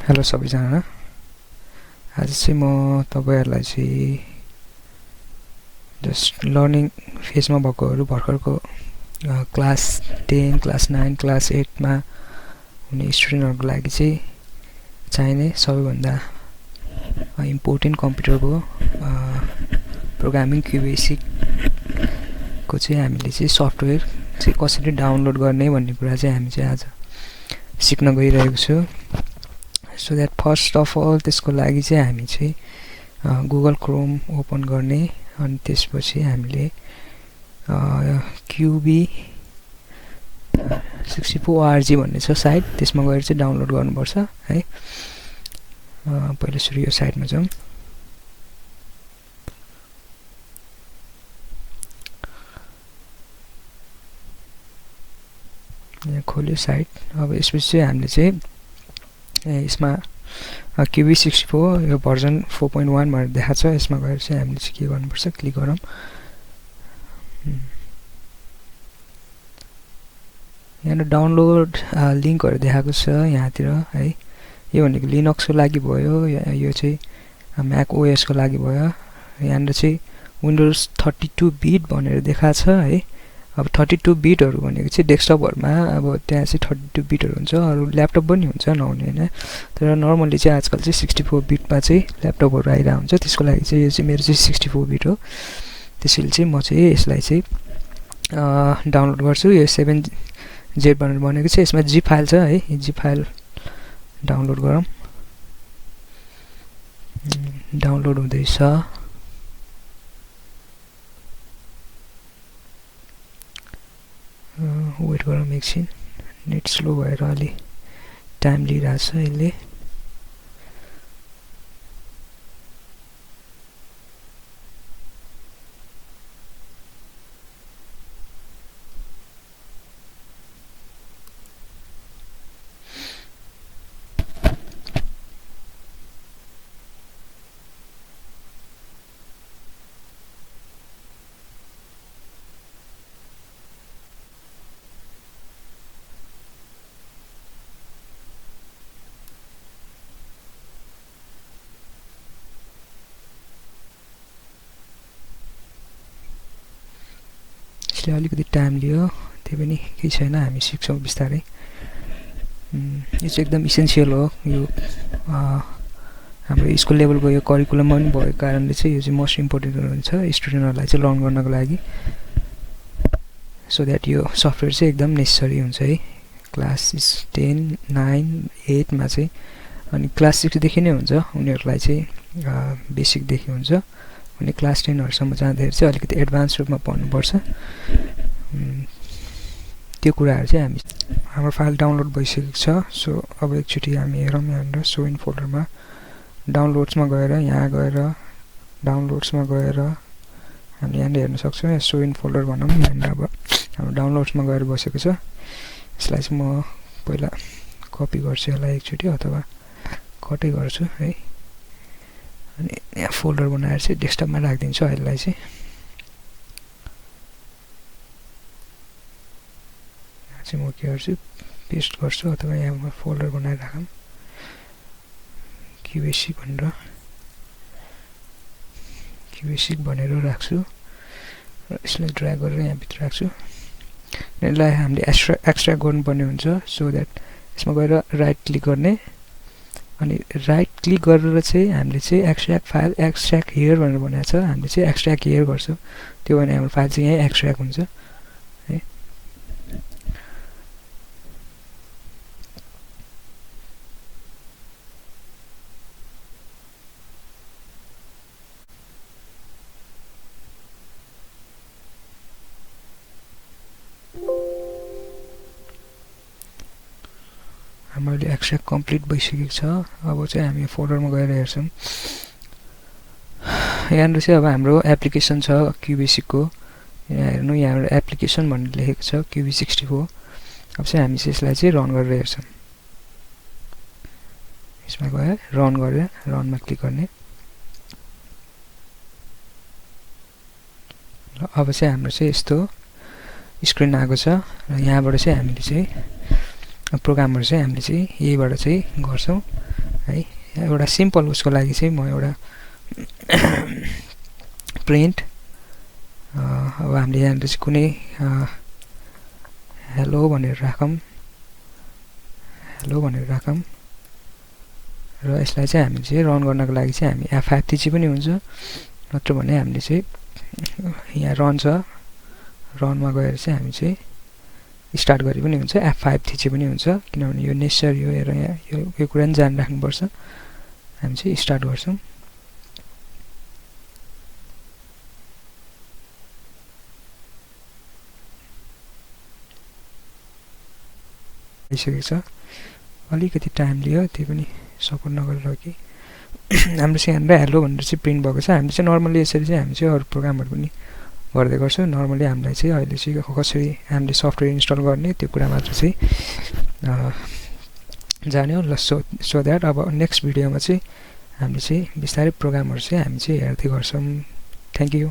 Hello सबैजना, आज चाहिँ म तपाईहरुलाई चाहिँ जस्ट लर्निङ फेजमा भएकोहरु भर्खरको क्लास 10, क्लास 9, क्लास 8 मा हुने स्टुडेन्टहरुको लागि चाहिँ चाहिने सबैभन्दा इम्पोर्टेन्ट कम्प्युटरको प्रोग्रामिङ QBASIC को चाहिँ हामीले चाहिँ सफ्टवेयर चाहिँ कसरी डाउनलोड गर्ने भन्ने कुरा चाहिँ हामी चाहिँ आज सिक्न गइरहेको छु। So that first of all त्यसको लागि चाहिँ हामी चाहिँ गुगल क्रोम ओपन गर्ने अनि त्यसपछि हामीले QB64 भन्ने छ साइट, त्यसमा गएर चाहिँ डाउनलोड गर्नुपर्छ है। पहिला सुरु यो साइटमा जाउँ। यहाँ खोल्यो साइट। अब यसपछि चाहिँ हामीले चाहिँ यसमा QB64 यो भर्जन 4.1 भनेर देखाएको छ। यसमा गएर चाहिँ हामीले चाहिँ के गर्नुपर्छ, क्लिक गरौँ। यहाँ डाउनलोड लिंकहरु देखाएको छ यहाँतिर है। यो भनेको लिनक्सको लागि भयो, यो चाहिँ म्याक ओएस को लागि भयो। यहाँ चाहिँ विन्डोज 32 बिट भनेर देखाएको छ है। अब 32 बिटहरु भनेको चाहिँ डेस्कटपहरुमा अब त्यहाँ चाहिँ 32 बिटहरु हुन्छ, अरु ल्यापटप पनि हुन्छ नहुने हैन। तर नर्मली चाहिँ आजकल चाहिँ 64 बिटमा चाहिँ ल्यापटपहरु आइरा हुन्छ। त्यसको लागि चाहिँ यो चाहिँ मेरो चाहिँ 64 बिट हो। त्यसैले चाहिँ म चाहिँ यसलाई चाहिँ डाउनलोड गर्छु। यो 7z भनेर भनेको छ। यसमा zip फाइल छ है। यो zip फाइल डाउनलोड गरौँ। डाउनलोड हुँदैछ। वेट गरौँ एकछिन, नेट स्लो भएर अलि टाइम लिइरहेछ यसले। यसले अलिकति टाइम लियो, त्यही पनि केही छैन, हामी सिक्छौं बिस्तारै। यो चाहिँ एकदम इसेन्शियल हो। यो हाम्रो स्कुल लेभलको यो करिकुलम पनि भएको कारणले चाहिँ यो चाहिँ मोस्ट इम्पोर्टेन्ट हुन्छ स्टुडेन्टहरुलाई चाहिँ लर्न गर्नको लागि। सो दैट यो सफ्टवेयर चाहिँ एकदम नेसेसरी हुन्छ है क्लास 10, 9, 8 मा चाहिँ। अनि क्लास 6 देखि नै हुन्छ उनीहरुलाई चाहिँ बेसिक देखि हुन्छ। अनि क्लास 10 हरुसम्म जाँदाखेरि चाहिँ अलिकति एडभान्स रूपमा पढ्नुपर्छ। त्यो कुराहरु चाहिँ हाम्रो फाइल डाउनलोड भइसकेको छ। सो अब एकचोटी हामी हेरौँ। यहाँ सो इन फोल्डरमा डाउनलोड्समा गएर यहाँ गएर डाउनलोड्समा गएर हामी यहाँ हेर्न सक्छौँ। यहाँ सो इन फोल्डर भनौँ। यहाँ अब हाम्रो डाउनलोड्समा गएर बसेको छ। यसलाई चाहिँ म पहिला कपी गर्छु यसलाई एकचोटी, अथवा कटै गर्छु है। अनि यहाँ फोल्डर बनाएर चाहिँ डेस्कटपमा राख्दिन्छु अहिलेलाई चाहिँ। यहाँ चाहिँ म के गर्छु, पेस्ट गर्छु, अथवा यहाँ फोल्डर बनाएर राखौँ QBASIC भनेर राख्छु र यसलाई ड्र्याग गरेर यहाँ भित्र राख्छु। यसलाई हामीले एक्सट्र्याक्ट गर्नुपर्ने हुन्छ। सो दैट यसमा गएर राइट क्लिक गर्ने, अनि राइट क्लिक गरेर चाहिँ हामीले चाहिँ एक्सट्र्याक्ट हियर भनेर भनेको छ। हामीले चाहिँ एक्सट्र्याक्ट हियर गर्छौं। त्यो भने हाम्रो फाइल चाहिँ यही एक्सट्र्याक्ट हुन्छ है। हाम्रो एक्सट्र्याक्ट कम्प्लिट भइसकेको छ। अब चाहिँ हामी फोल्डरमा गएर हेर्छौं। यहाँ चाहिँ अब हाम्रो एप्लिकेसन छ QBASIC को। यहाँ हेर्नु, यहाँ एप्लिकेसन भनेर लेखेको छ QB64। अब चाहिँ हामी चाहिँ यसलाई चाहिँ रन गरेर हेर्छौं। यसमा गएर रन गरेर रनमा क्लिक गर्ने। अब चाहिँ हाम्रो चाहिँ यस्तो स्क्रिन आएको छ र यहाँबाट चाहिँ हामीले चाहिँ प्रोग्रामहरु चाहिँ हामीले चाहिँ यहीबाट चाहिँ गर्छौं। है। एउटा सिम्पल उसको लागि चाहिँ म एउटा प्रिन्ट अब हामीले यहाँनिर चाहिँ कुनै हेलो भनेर राखौँ र यसलाई चाहिँ हामी चाहिँ रन गर्नको लागि चाहिँ हामी F5 थिचे पनि हुन्छ, नत्र भने हामीले चाहिँ यहाँ रन छ, रनमा गएर चाहिँ हामी चाहिँ स्टार्ट गरे पनि हुन्छ, F5 थिचे पनि हुन्छ, किनभने यो नेसेसरी हो हेर यहाँ यो कुरा पनि जानिराख्नुपर्छ। हामी चाहिँ स्टार्ट गर्छौँ। भइसकेको छ, अलिकति टाइम लियो, त्यही पनि सपोर्ट नगरेर कि हाम्रो चाहिँ यहाँनिर हेलो भनेर चाहिँ प्रिन्ट भएको छ। हामीले चाहिँ नर्मली यसरी चाहिँ हामी चाहिँ अरू प्रोग्रामहरू पनि गर्दै गर्छौँ। नर्मली हामीलाई चाहिँ अहिले चाहिँ कसरी हामीले सफ्टवेयर इन्स्टल गर्ने त्यो कुरा मात्र चाहिँ जान्यो ल। सो द्याट अब नेक्स्ट भिडियोमा चाहिँ हामीले चाहिँ बिस्तारै प्रोग्रामहरू चाहिँ हामी चाहिँ हेर्दै गर्छौँ। Thank you.